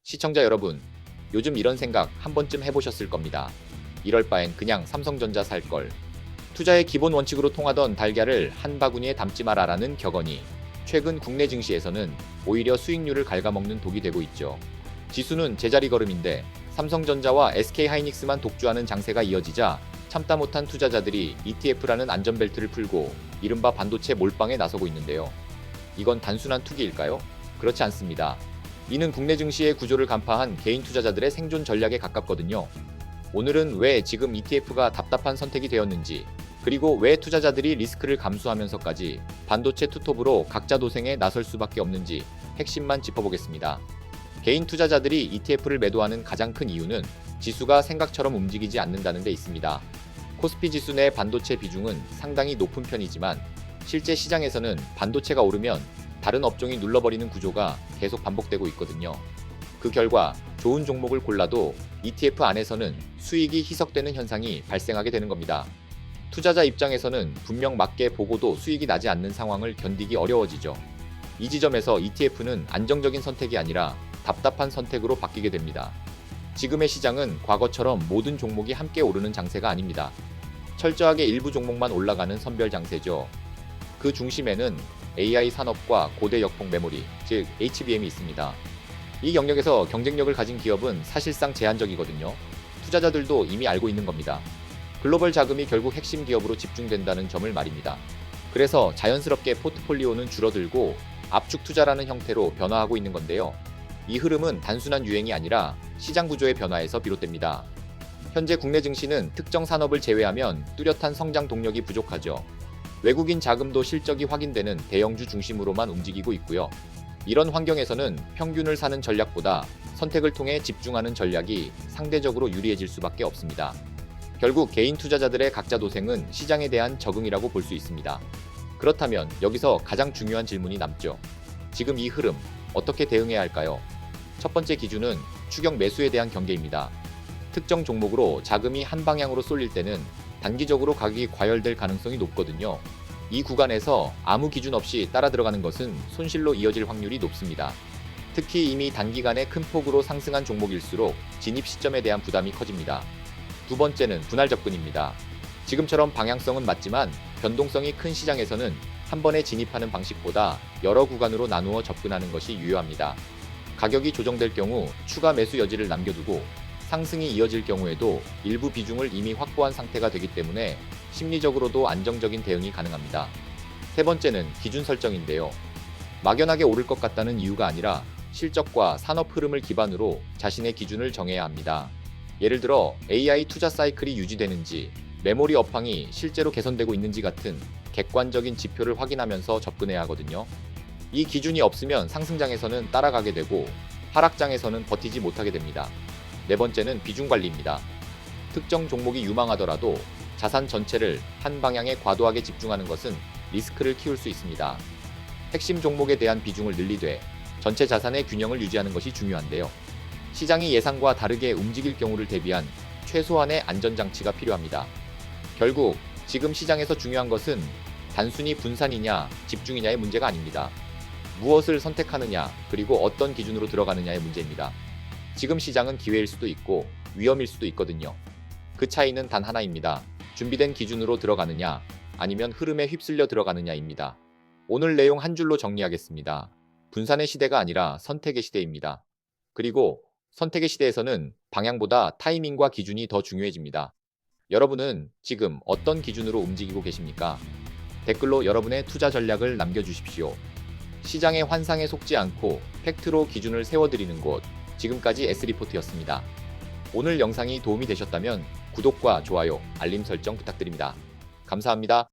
시청자 여러분, 요즘 이런 생각 한 번쯤 해보셨을 겁니다. 이럴 바엔 그냥 삼성전자 살 걸. 투자의 기본 원칙으로 통하던 달걀을 한 바구니에 담지 마라라는 격언이 최근 국내 증시에서는 오히려 수익률을 갉아먹는 독이 되고 있죠. 지수는 제자리 걸음인데 삼성전자와 SK하이닉스만 독주하는 장세가 이어지자 참다 못한 투자자들이 ETF라는 안전벨트를 풀고 이른바 반도체 몰빵에 나서고 있는데요. 이건 단순한 투기일까요? 그렇지 않습니다. 이는 국내 증시의 구조를 간파한 개인 투자자들의 생존 전략에 가깝거든요. 오늘은 왜 지금 ETF가 답답한 선택이 되었는지, 그리고 왜 투자자들이 리스크를 감수하면서까지 반도체 투톱으로 각자 도생에 나설 수밖에 없는지 핵심만 짚어보겠습니다. 개인 투자자들이 ETF를 매도하는 가장 큰 이유는 지수가 생각처럼 움직이지 않는다는 데 있습니다. 코스피 지수 내 반도체 비중은 상당히 높은 편이지만 실제 시장에서는 반도체가 오르면 다른 업종이 눌러버리는 구조가 계속 반복되고 있거든요. 그 결과 좋은 종목을 골라도 ETF 안에서는 수익이 희석되는 현상이 발생하게 되는 겁니다. 투자자 입장에서는 분명 맞게 보고도 수익이 나지 않는 상황을 견디기 어려워지죠. 이 지점에서 ETF는 안정적인 선택이 아니라 답답한 선택으로 바뀌게 됩니다. 지금의 시장은 과거처럼 모든 종목이 함께 오르는 장세가 아닙니다. 철저하게 일부 종목만 올라가는 선별 장세죠. 그 중심에는 AI 산업과 고대 역폭 메모리, 즉 HBM이 있습니다. 이 영역에서 경쟁력을 가진 기업은 사실상 제한적이거든요. 투자자들도 이미 알고 있는 겁니다. 글로벌 자금이 결국 핵심 기업으로 집중된다는 점을 말입니다. 그래서 자연스럽게 포트폴리오는 줄어들고 압축 투자라는 형태로 변화하고 있는 건데요. 이 흐름은 단순한 유행이 아니라 시장 구조의 변화에서 비롯됩니다. 현재 국내 증시는 특정 산업을 제외하면 뚜렷한 성장 동력이 부족하죠. 외국인 자금도 실적이 확인되는 대형주 중심으로만 움직이고 있고요. 이런 환경에서는 평균을 사는 전략보다 선택을 통해 집중하는 전략이 상대적으로 유리해질 수밖에 없습니다. 결국 개인 투자자들의 각자 도생은 시장에 대한 적응이라고 볼 수 있습니다. 그렇다면 여기서 가장 중요한 질문이 남죠. 지금 이 흐름 어떻게 대응해야 할까요? 첫 번째 기준은 추격 매수에 대한 경계입니다. 특정 종목으로 자금이 한 방향으로 쏠릴 때는 단기적으로 가격이 과열될 가능성이 높거든요. 이 구간에서 아무 기준 없이 따라 들어가는 것은 손실로 이어질 확률이 높습니다. 특히 이미 단기간에 큰 폭으로 상승한 종목일수록 진입 시점에 대한 부담이 커집니다. 두 번째는 분할 접근입니다. 지금처럼 방향성은 맞지만 변동성이 큰 시장에서는 한 번에 진입하는 방식보다 여러 구간으로 나누어 접근하는 것이 유효합니다. 가격이 조정될 경우 추가 매수 여지를 남겨두고 상승이 이어질 경우에도 일부 비중을 이미 확보한 상태가 되기 때문에 심리적으로도 안정적인 대응이 가능합니다. 세 번째는 기준 설정인데요. 막연하게 오를 것 같다는 이유가 아니라 실적과 산업 흐름을 기반으로 자신의 기준을 정해야 합니다. 예를 들어 AI 투자 사이클이 유지되는지, 메모리 업황이 실제로 개선되고 있는지 같은 객관적인 지표를 확인하면서 접근해야 하거든요. 이 기준이 없으면 상승장에서는 따라가게 되고 하락장에서는 버티지 못하게 됩니다. 네 번째는 비중 관리입니다. 특정 종목이 유망하더라도 자산 전체를 한 방향에 과도하게 집중하는 것은 리스크를 키울 수 있습니다. 핵심 종목에 대한 비중을 늘리되 전체 자산의 균형을 유지하는 것이 중요한데요. 시장이 예상과 다르게 움직일 경우를 대비한 최소한의 안전장치가 필요합니다. 결국 지금 시장에서 중요한 것은 단순히 분산이냐 집중이냐의 문제가 아닙니다. 무엇을 선택하느냐 그리고 어떤 기준으로 들어가느냐의 문제입니다. 지금 시장은 기회일 수도 있고 위험일 수도 있거든요. 그 차이는 단 하나입니다. 준비된 기준으로 들어가느냐 아니면 흐름에 휩쓸려 들어가느냐입니다. 오늘 내용 한 줄로 정리하겠습니다. 분산의 시대가 아니라 선택의 시대입니다. 그리고 선택의 시대에서는 방향보다 타이밍과 기준이 더 중요해집니다. 여러분은 지금 어떤 기준으로 움직이고 계십니까? 댓글로 여러분의 투자 전략을 남겨주십시오. 시장의 환상에 속지 않고 팩트로 기준을 세워드리는 곳, 지금까지 S리포트였습니다. 오늘 영상이 도움이 되셨다면 구독과 좋아요, 알림 설정 부탁드립니다. 감사합니다.